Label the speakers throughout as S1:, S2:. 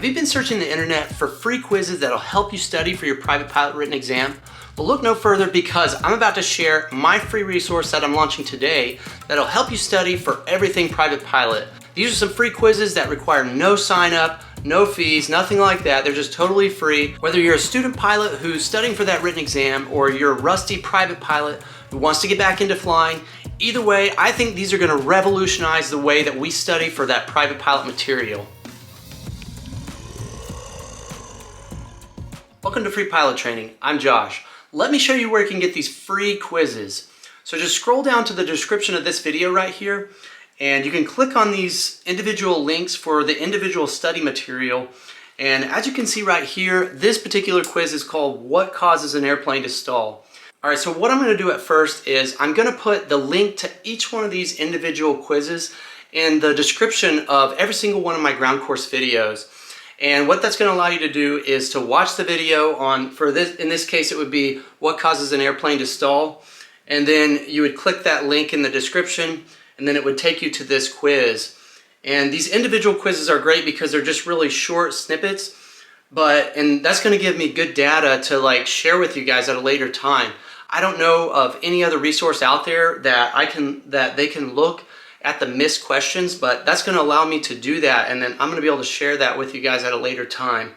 S1: Have you been searching the internet for free quizzes that'll help you study for your private pilot written exam? Well, look no further because I'm about to share my free resource that I'm launching today that'll help you study for everything private pilot. These are some free quizzes that require no sign up, no fees, nothing like that. They're just totally free. Whether you're a student pilot who's studying for that written exam or you're a rusty private pilot who wants to get back into flying, either way, I think these are going to revolutionize the way that we study for that private pilot material. Welcome to Free Pilot Training. I'm Josh. Let me show you where you can get these free quizzes. So just scroll down to the description of this video right here, and you can click on these individual links for the individual study material. And as you can see right here, this particular quiz is called What Causes an Airplane to Stall? All right, so what I'm going to do at first is I'm going to put the link to each one of these individual quizzes in the description of every single one of my ground course videos. And what that's going to allow you to do is to watch the video on, in this case it would be What Causes an Airplane to Stall, and then you would click that link in the description and then it would take you to this quiz. And these individual quizzes are great because they're just really short snippets, and that's going to give me good data to share with you guys at a later time. I don't know of any other resource out there that they can look at the missed questions, but that's going to allow me to do that, and then I'm going to be able to share that with you guys at a later time.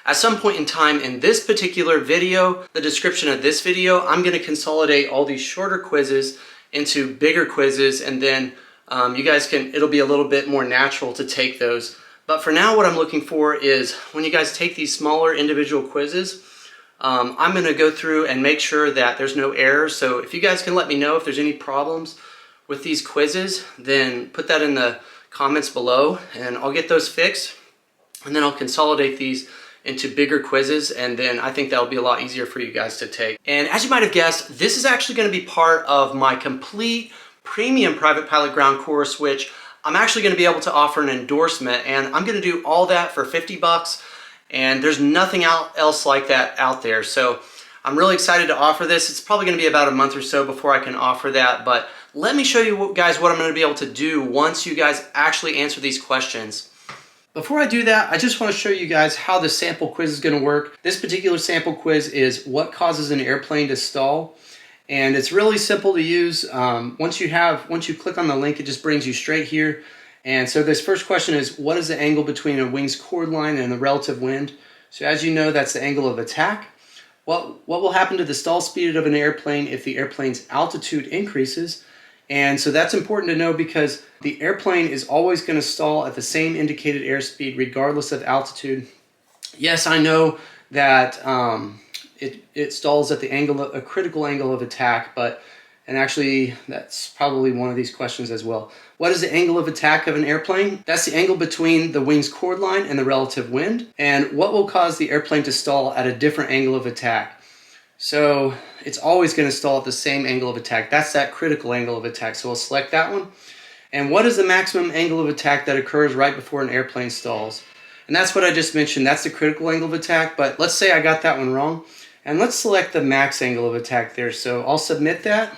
S1: At some point in time in this particular video, the description of this video, I'm going to consolidate all these shorter quizzes into bigger quizzes, and then you guys it'll be a little bit more natural to take those. But for now, what I'm looking for is when you guys take these smaller individual quizzes, I'm going to go through and make sure that there's no errors. So if you guys can let me know if there's any problems with these quizzes, then put that in the comments below and I'll get those fixed, and then I'll consolidate these into bigger quizzes, and then I think that'll be a lot easier for you guys to take. And as you might have guessed, this is actually going to be part of my complete premium private pilot ground course, which I'm actually going to be able to offer an endorsement, and I'm going to do all that for 50 bucks, and there's nothing else like that out there. So I'm really excited to offer this. It's probably going to be about a month or so before I can offer that, but let me show you guys what I'm going to be able to do once you guys actually answer these questions. Before I do that, I just want to show you guys how the sample quiz is going to work. This particular sample quiz is What Causes an Airplane to Stall? And it's really simple to use. Once you click on the link, it just brings you straight here. And so this first question is, what is the angle between a wing's chord line and the relative wind? So as you know, that's the angle of attack. What will happen to the stall speed of an airplane if the airplane's altitude increases? And so that's important to know because the airplane is always going to stall at the same indicated airspeed regardless of altitude. Yes, I know that it stalls at a critical angle of attack, and actually that's probably one of these questions as well. What is the angle of attack of an airplane? That's the angle between the wing's chord line and the relative wind. And what will cause the airplane to stall at a different angle of attack? So it's always going to stall at the same angle of attack. That's that critical angle of attack. So we'll select that one. And what is the maximum angle of attack that occurs right before an airplane stalls? And that's what I just mentioned. That's the critical angle of attack. But let's say I got that one wrong. And let's select the max angle of attack there. So I'll submit that,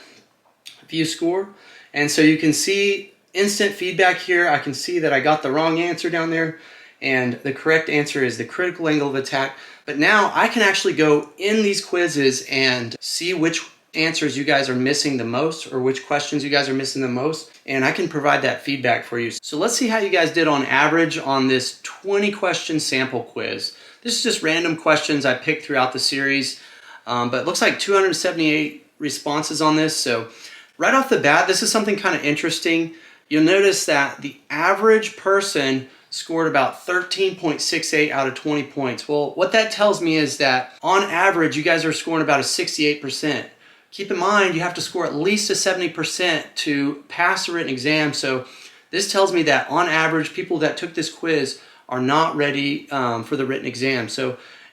S1: view score. And so you can see instant feedback here. I can see that I got the wrong answer down there. And the correct answer is the critical angle of attack. But now I can actually go in these quizzes and see which answers you guys are missing the most, or which questions you guys are missing the most, and I can provide that feedback for you. So let's see how you guys did on average on this 20 question sample quiz. This is just random questions I picked throughout the series, but it looks like 278 responses on this. So right off the bat, this is something kind of interesting. You'll notice that the average person scored about 13.68 out of 20 points. Well, what that tells me is that on average, you guys are scoring about a 68%. Keep in mind, you have to score at least a 70% to pass the written exam. So this tells me that on average, people that took this quiz are not ready for the written exam.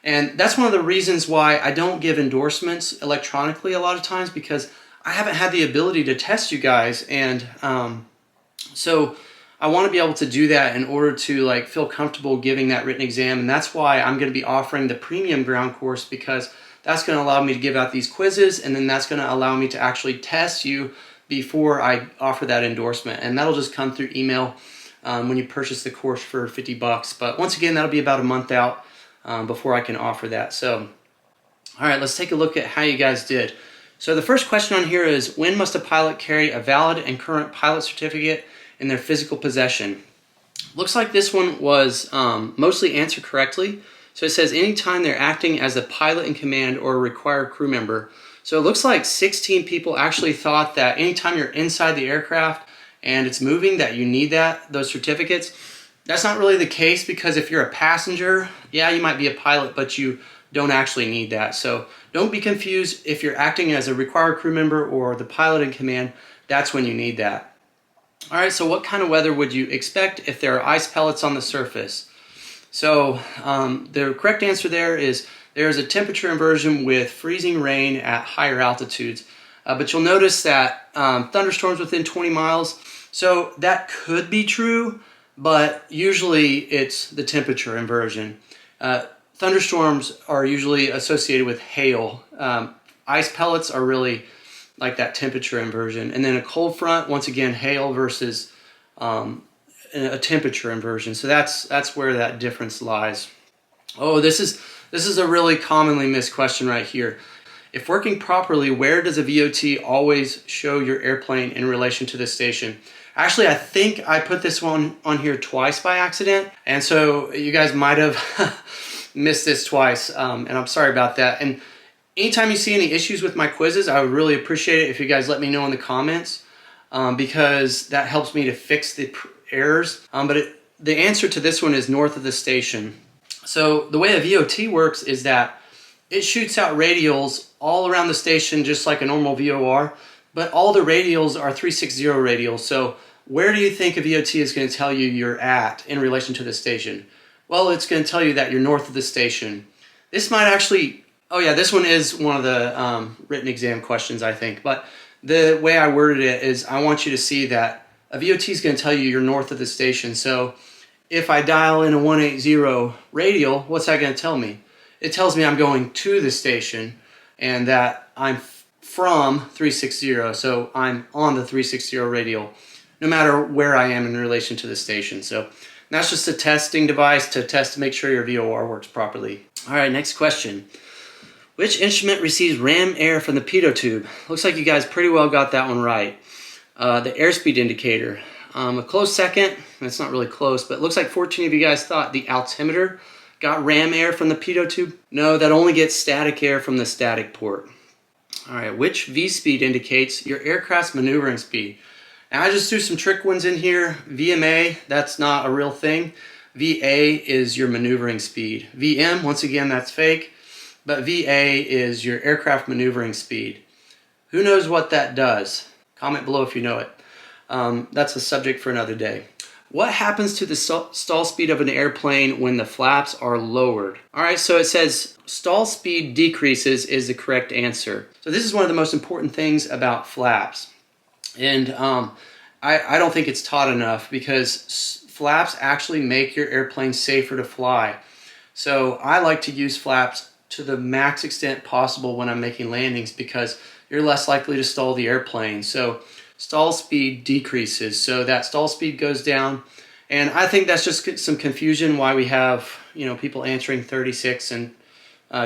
S1: And that's one of the reasons why I don't give endorsements electronically a lot of times, because I haven't had the ability to test you guys. And so I want to be able to do that in order to feel comfortable giving that written exam. And that's why I'm going to be offering the premium ground course, because that's going to allow me to give out these quizzes, and then that's going to allow me to actually test you before I offer that endorsement. And that'll just come through email. when you purchase the course for $50. But once again, that'll be about a month out before I can offer that. So, all right, let's take a look at how you guys did. So the first question on here is, when must a pilot carry a valid and current pilot certificate in their physical possession? Looks like this one was mostly answered correctly. So it says anytime they're acting as a pilot in command or a required crew member. So it looks like 16 people actually thought that anytime you're inside the aircraft and it's moving that you need those certificates. That's not really the case, because if you're a passenger, yeah, you might be a pilot, but you don't actually need that. So don't be confused. If you're acting as a required crew member or the pilot in command, that's when you need that. All right, so what kind of weather would you expect if there are ice pellets on the surface? So the correct answer there is there's a temperature inversion with freezing rain at higher altitudes. But you'll notice that thunderstorms within 20 miles, so that could be true, but usually it's the temperature inversion. Thunderstorms are usually associated with hail. Ice pellets are really like that temperature inversion. And then a cold front, once again, hail versus a temperature inversion. So that's where that difference lies. Oh, this is a really commonly missed question right here. If working properly, where does a VOT always show your airplane in relation to the station? Actually, I think I put this one on here twice by accident, and so you guys might have missed this twice, and I'm sorry about that. And anytime you see any issues with my quizzes, I would really appreciate it if you guys let me know in the comments, because that helps me to fix the errors. But the answer to this one is north of the station. So the way a VOT works is that it shoots out radials all around the station just like a normal VOR, but all the radials are 360 radials. So where do you think a VOT is going to tell you you're at in relation to the station? Well, it's going to tell you that you're north of the station. This might actually, oh yeah, this one is one of the written exam questions, I think. But the way I worded it is I want you to see that a VOT is going to tell you you're north of the station. So if I dial in a 180 radial, what's that going to tell me? It tells me I'm going to the station and that I'm from 360, so I'm on the 360 radial, no matter where I am in relation to the station. So that's just a testing device to test to make sure your VOR works properly. All right, next question. Which instrument receives ram air from the pitot tube? Looks like you guys pretty well got that one right. The airspeed indicator. A close second, it's not really close, but it looks like 14 of you guys thought the altimeter got ram air from the pitot tube. No, that only gets static air from the static port. All right, which V-speed indicates your aircraft's maneuvering speed? Now I just threw some trick ones in here. VMA, that's not a real thing. VA is your maneuvering speed. VM, once again, that's fake. But VA is your aircraft maneuvering speed. Who knows what that does? Comment below if you know it. That's a subject for another day. What happens to the stall speed of an airplane when the flaps are lowered? All right, so it says stall speed decreases is the correct answer. So this is one of the most important things about flaps. And I don't think it's taught enough, because flaps actually make your airplane safer to fly. So I like to use flaps to the max extent possible when I'm making landings, because you're less likely to stall the airplane. So stall speed decreases, so that stall speed goes down. And I think that's just some confusion why we have, you know, people answering 36 and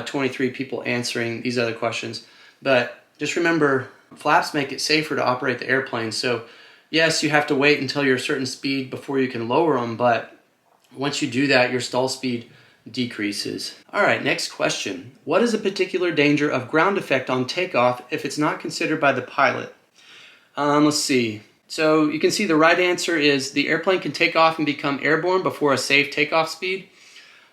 S1: 23 people answering these other questions. But just remember, flaps make it safer to operate the airplane. So yes, you have to wait until you're a certain speed before you can lower them, but once you do that, your stall speed decreases. All right, next question. What is a particular danger of ground effect on takeoff if it's not considered by the pilot? Let's see. So you can see the right answer is the airplane can take off and become airborne before a safe takeoff speed.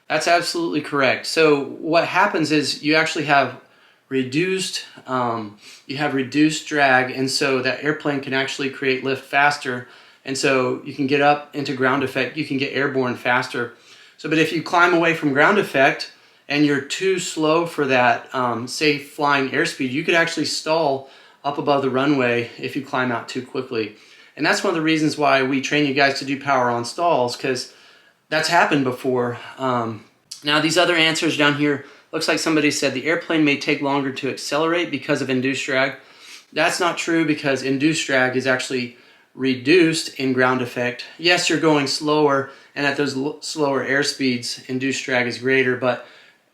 S1: That's absolutely correct. So what happens is you actually have reduced drag, and so that airplane can actually create lift faster, and so you can get up into ground effect, you can get airborne faster. So but if you climb away from ground effect and you're too slow for that safe flying airspeed, you could actually stall up above the runway if you climb out too quickly. And that's one of the reasons why we train you guys to do power on stalls, because that's happened before. Now these other answers down here, looks like somebody said the airplane may take longer to accelerate because of induced drag. That's not true, because induced drag is actually reduced in ground effect. Yes, you're going slower, and at those slower airspeeds, induced drag is greater, but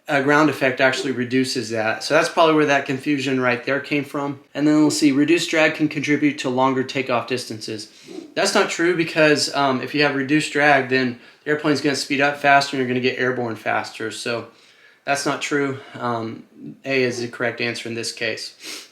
S1: ground effect actually reduces that. So that's probably where that confusion right there came from. And then we'll see reduced drag can contribute to longer takeoff distances. That's not true, because if you have reduced drag, then the airplane's going to speed up faster and you're going to get airborne faster. So that's not true. A is the correct answer in this case.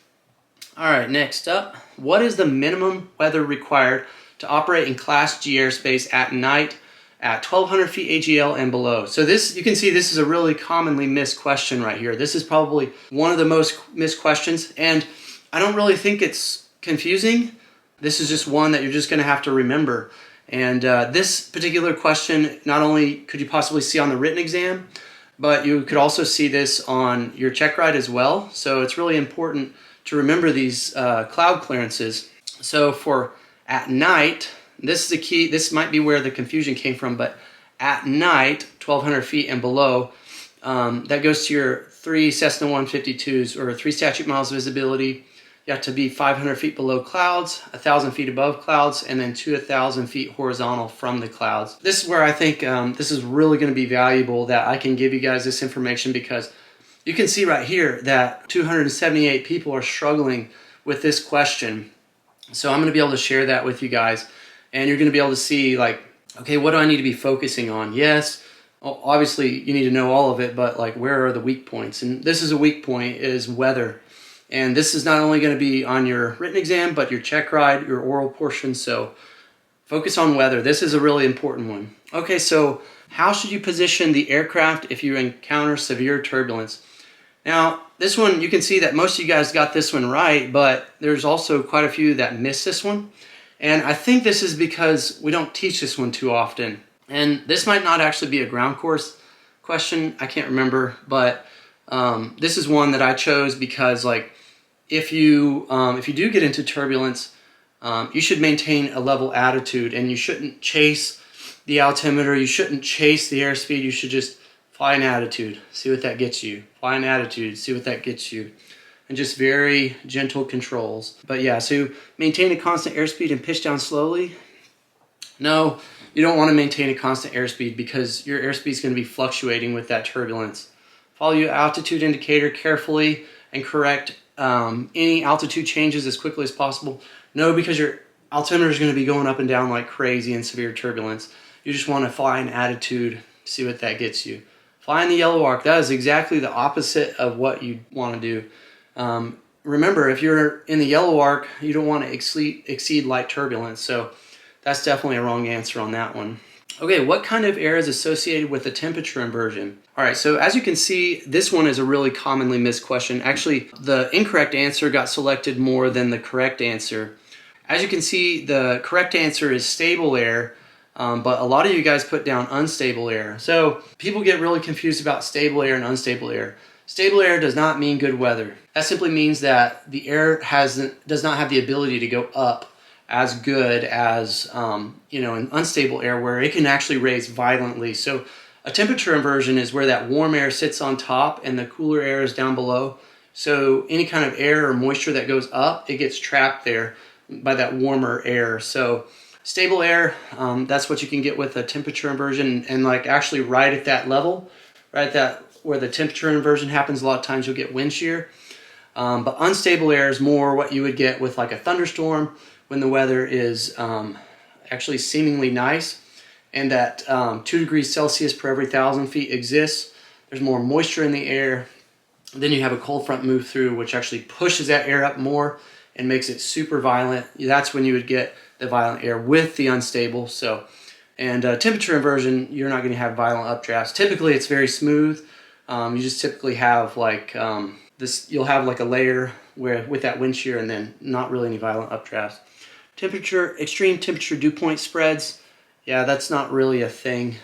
S1: All right, next up, what is the minimum weather required to operate in Class G airspace at night at 1200 feet AGL and below? So this, you can see this is a really commonly missed question right here. This is probably one of the most missed questions, and I don't really think it's confusing. This is just one that you're just going to have to remember. And this particular question, not only could you possibly see on the written exam, but you could also see this on your check ride as well. So it's really important to remember these cloud clearances. So for at night, this is the key. This might be where the confusion came from, but at night, 1200 feet and below, that goes to your 3 Cessna 152s or 3 statute miles visibility. You have to be 500 feet below clouds, 1,000 feet above clouds, and then to 1,000 feet horizontal from the clouds. This is where I think this is really going to be valuable, that I can give you guys this information, because you can see right here that 278 people are struggling with this question. So I'm going to be able to share that with you guys, and you're going to be able to see, like, okay, what do I need to be focusing on? Yes, obviously you need to know all of it, but like, where are the weak points? And this is a weak point, is weather. And this is not only going to be on your written exam, but your check ride, your oral portion. So focus on weather. This is a really important one. Okay, so how should you position the aircraft if you encounter severe turbulence? Now, this one, you can see that most of you guys got this one right, but there's also quite a few that missed this one. And I think this is because we don't teach this one too often. And this might not actually be a ground course question. I can't remember, but this is one that I chose because, like, if you do get into turbulence, you should maintain a level attitude, and you shouldn't chase the altimeter. You shouldn't chase the airspeed. You should just fly an attitude, see what that gets you. Fly an attitude, see what that gets you. And just very gentle controls. But yeah, so maintain a constant airspeed and pitch down slowly. No, you don't want to maintain a constant airspeed, because your airspeed is going to be fluctuating with that turbulence. Follow your altitude indicator carefully and correct any altitude changes as quickly as possible. No, because your altimeter is going to be going up and down like crazy in severe turbulence. You just want to fly an attitude, see what that gets you. Fly in the yellow arc. That is exactly the opposite of what you want to do. Remember, if you're in the yellow arc, you don't want to exceed light turbulence. So that's definitely a wrong answer on that one. Okay, what kind of air is associated with the temperature inversion? All right, so as you can see, this one is a really commonly missed question. Actually, the incorrect answer got selected more than the correct answer. As you can see, the correct answer is stable air, but a lot of you guys put down unstable air. So people get really confused about stable air and unstable air. Stable air does not mean good weather. That simply means that the air does not have the ability to go up as good as an unstable air, where it can actually raise violently. So a temperature inversion is where that warm air sits on top and the cooler air is down below. So any kind of air or moisture that goes up, it gets trapped there by that warmer air. So stable air, that's what you can get with a temperature inversion, and like actually right at that level, right at that where the temperature inversion happens, a lot of times you'll get wind shear. But unstable air is more what you would get with like a thunderstorm, when the weather is actually seemingly nice, and that 2 degrees Celsius per every 1,000 feet exists. There's more moisture in the air. Then you have a cold front move through, which actually pushes that air up more and makes it super violent. That's when you would get the violent air with the unstable. So, and temperature inversion, you're not going to have violent updrafts. Typically, it's very smooth. You just typically have like this. You'll have like a layer with that wind shear, and then not really any violent updrafts. Extreme temperature dew point spreads, yeah, that's not really a thing.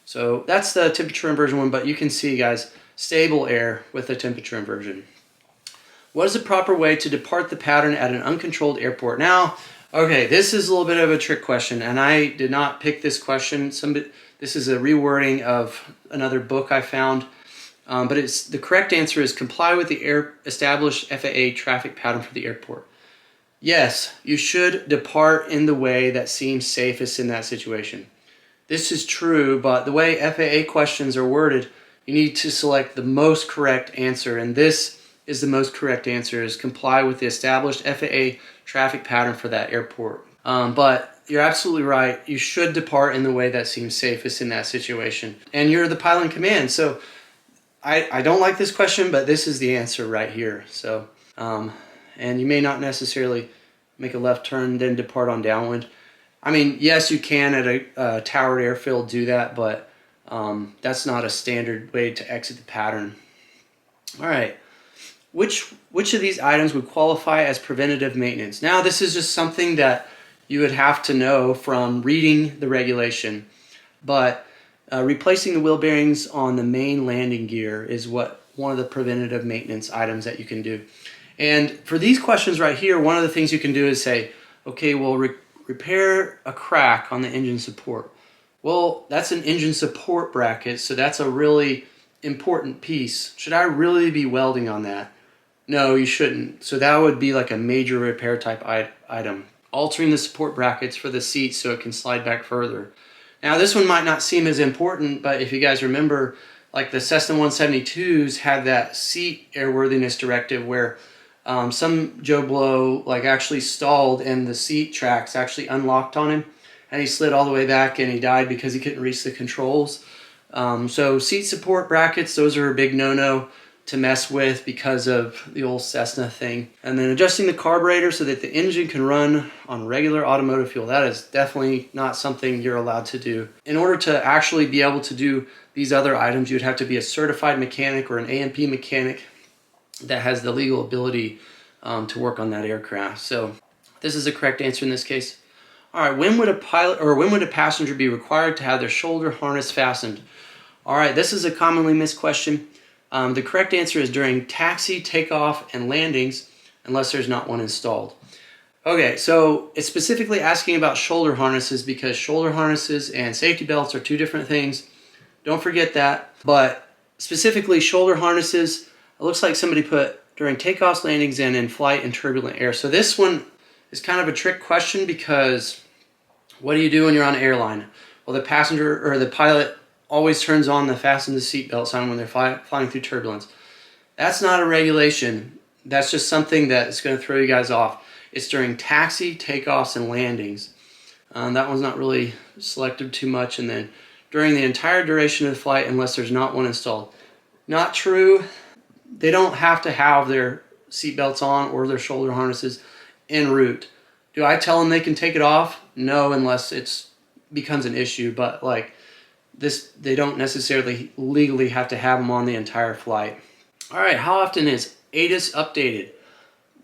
S1: So that's the temperature inversion one, but you can see, guys, stable air with a temperature inversion. What is the proper way to depart the pattern at an uncontrolled airport? Now, okay, this is a little bit of a trick question, and I did not pick this question. This is a rewording of another book I found, but the correct answer is comply with the established FAA traffic pattern for the airport. Yes, you should depart in the way that seems safest in that situation. This is true, but the way FAA questions are worded, you need to select the most correct answer, and this is the most correct answer, is comply with the established FAA traffic pattern for that airport. But you're absolutely right. You should depart in the way that seems safest in that situation. And you're the pilot in command, so I don't like this question, but this is the answer right here. So, and you may not necessarily make a left turn, then depart on downwind. I mean, yes, you can at a towered airfield do that, but that's not a standard way to exit the pattern. All right, which of these items would qualify as preventative maintenance? Now, this is just something that you would have to know from reading the regulation, but replacing the wheel bearings on the main landing gear is one of the preventative maintenance items that you can do. And for these questions right here, one of the things you can do is say, okay, well, repair a crack on the engine support. Well, that's an engine support bracket, so that's a really important piece. Should I really be welding on that? No, you shouldn't. So that would be like a major repair type item. Altering the support brackets for the seat so it can slide back further. Now, this one might not seem as important, but if you guys remember, like the Cessna 172s had that seat airworthiness directive where some Joe Blow like actually stalled and the seat tracks actually unlocked on him and he slid all the way back and he died because he couldn't reach the controls. So seat support brackets, those are a big no-no to mess with because of the old Cessna thing. And then adjusting the carburetor so that the engine can run on regular automotive fuel. That is definitely not something you're allowed to do. In order to actually be able to do these other items, you'd have to be a certified mechanic or an A&P mechanic that has the legal ability to work on that aircraft. So this is the correct answer in this case. All right, when would a passenger be required to have their shoulder harness fastened? All right, this is a commonly missed question. The correct answer is during taxi, takeoff, and landings, unless there's not one installed. Okay, so it's specifically asking about shoulder harnesses because shoulder harnesses and safety belts are two different things. Don't forget that. But specifically shoulder harnesses, it looks like somebody put during takeoffs, landings, and in flight and turbulent air. So this one is kind of a trick question because what do you do when you're on an airline? Well, the passenger or the pilot always turns on the fasten the seatbelt sign when they're flying through turbulence. That's not a regulation. That's just something that's going to throw you guys off. It's during taxi, takeoffs, and landings. That one's not really selected too much. And then during the entire duration of the flight, unless there's not one installed. Not true. They don't have to have their seatbelts on or their shoulder harnesses en route. Do I tell them they can take it off? No, unless it becomes an issue. But like this, they don't necessarily legally have to have them on the entire flight. All right, how often is ATIS updated?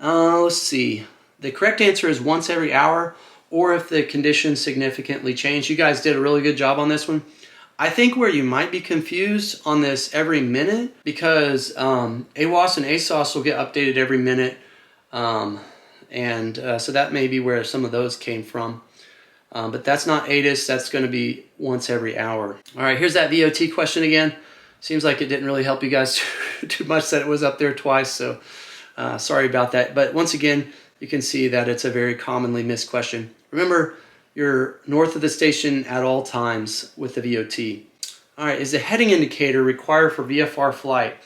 S1: Let's see. The correct answer is once every hour, or if the conditions significantly change. You guys did a really good job on this one. I think where you might be confused on this every minute, because AWOS and ASOS will get updated every minute, so that may be where some of those came from. But that's not ATIS, that's going to be once every hour. All right, here's that VOT question again. Seems like it didn't really help you guys too much that it was up there twice, so sorry about that. But once again, you can see that it's a very commonly missed question. Remember, you're north of the station at all times with the VOT. All right, is the heading indicator required for VFR flight?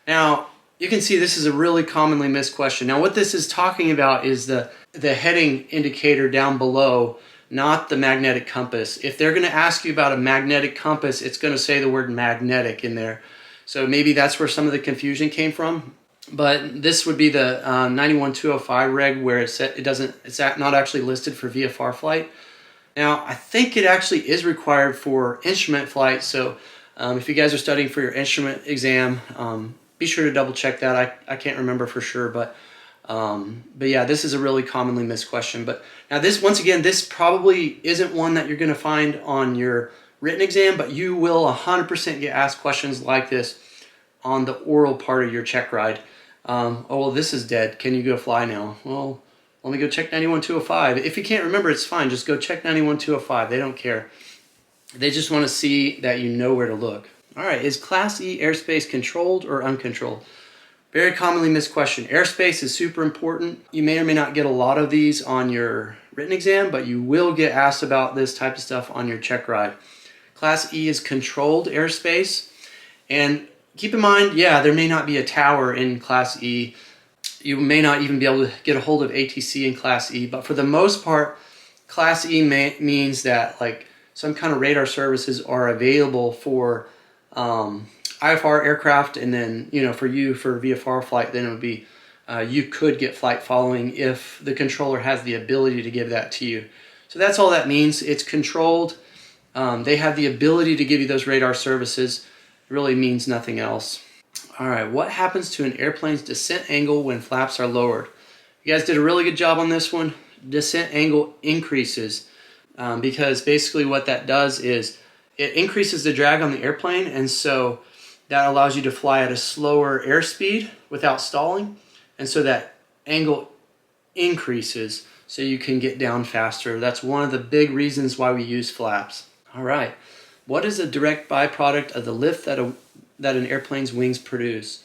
S1: Now, you can see this is a really commonly missed question. Now, what this is talking about is the heading indicator down below, not the magnetic compass. If they're going to ask you about a magnetic compass, it's going to say the word magnetic in there. So maybe that's where some of the confusion came from. But this would be the 91205 reg where it's not actually listed for VFR flight. Now, I think it actually is required for instrument flight, so if you guys are studying for your instrument exam, be sure to double check that. I can't remember for sure, but yeah, this is a really commonly missed question. But now this, once again, this probably isn't one that you're going to find on your written exam, but you will 100% get asked questions like this on the oral part of your check ride. Oh, well, this is dead. Can you go fly now? Well, let me go check 91205. If you can't remember, it's fine. Just go check 91205. They don't care. They just want to see that you know where to look. All right, is Class E airspace controlled or uncontrolled? Very commonly missed question. Airspace is super important. You may or may not get a lot of these on your written exam, but you will get asked about this type of stuff on your check ride. Class E is controlled airspace. And keep in mind, yeah, there may not be a tower in Class E. You may not even be able to get a hold of ATC in Class E, but for the most part, Class E means that like some kind of radar services are available for IFR aircraft, and then for VFR flight, then it would be you could get flight following if the controller has the ability to give that to you. So that's all that means. It's controlled. They have the ability to give you those radar services. It really means nothing else. All right, what happens to an airplane's descent angle when flaps are lowered? You guys did a really good job on this one. Descent angle increases because basically what that does is it increases the drag on the airplane, and so that allows you to fly at a slower airspeed without stalling, and so that angle increases so you can get down faster. That's one of the big reasons why we use flaps. All right, what is a direct byproduct of the lift that an airplane's wings produce?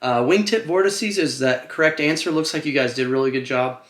S1: Wingtip vortices is that correct answer. Looks like you guys did a really good job.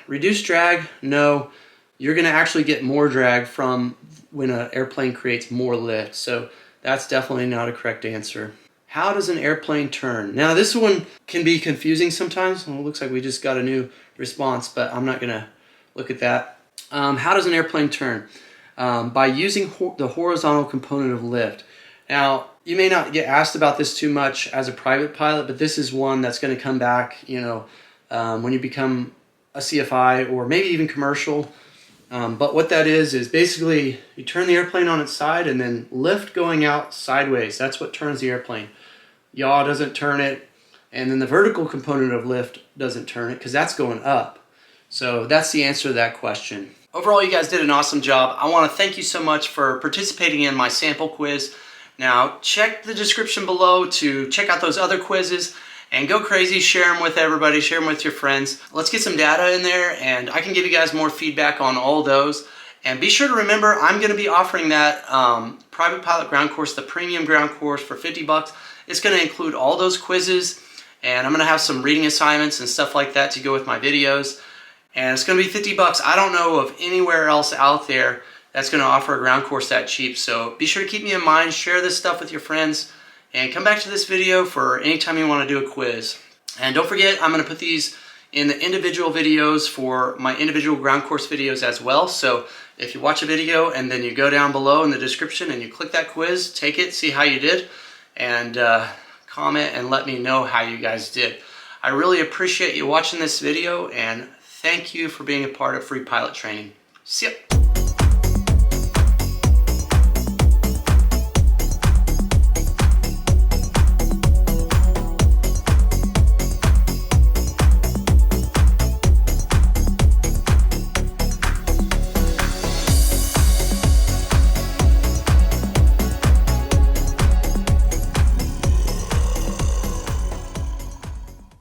S1: Reduced drag, no. You're going to actually get more drag from when an airplane creates more lift. So that's definitely not a correct answer. How does an airplane turn? Now this one can be confusing sometimes. Well, it looks like we just got a new response, but I'm not going to look at that. How does an airplane turn? By using the horizontal component of lift. Now, you may not get asked about this too much as a private pilot, but this is one that's going to come back, when you become a CFI or maybe even commercial. But what that is basically you turn the airplane on its side and then lift going out sideways. That's what turns the airplane. Yaw doesn't turn it, and then the vertical component of lift doesn't turn it because that's going up. So that's the answer to that question. Overall, you guys did an awesome job. I want to thank you so much for participating in my sample quiz. Now, check the description below to check out those other quizzes and go crazy, share them with everybody, share them with your friends. Let's get some data in there and I can give you guys more feedback on all those. And be sure to remember, I'm going to be offering that private pilot ground course, the premium ground course for $50. It's going to include all those quizzes, and I'm going to have some reading assignments and stuff like that to go with my videos. And it's going to be $50. I don't know of anywhere else out there that's going to offer a ground course that cheap. So be sure to keep me in mind, share this stuff with your friends, and come back to this video for anytime you want to do a quiz. And don't forget, I'm going to put these in the individual videos for my individual ground course videos as well. So if you watch a video and then you go down below in the description and you click that quiz, take it, see how you did, and comment and let me know how you guys did. I really appreciate you watching this video, and thank you for being a part of Free Pilot Training. See ya.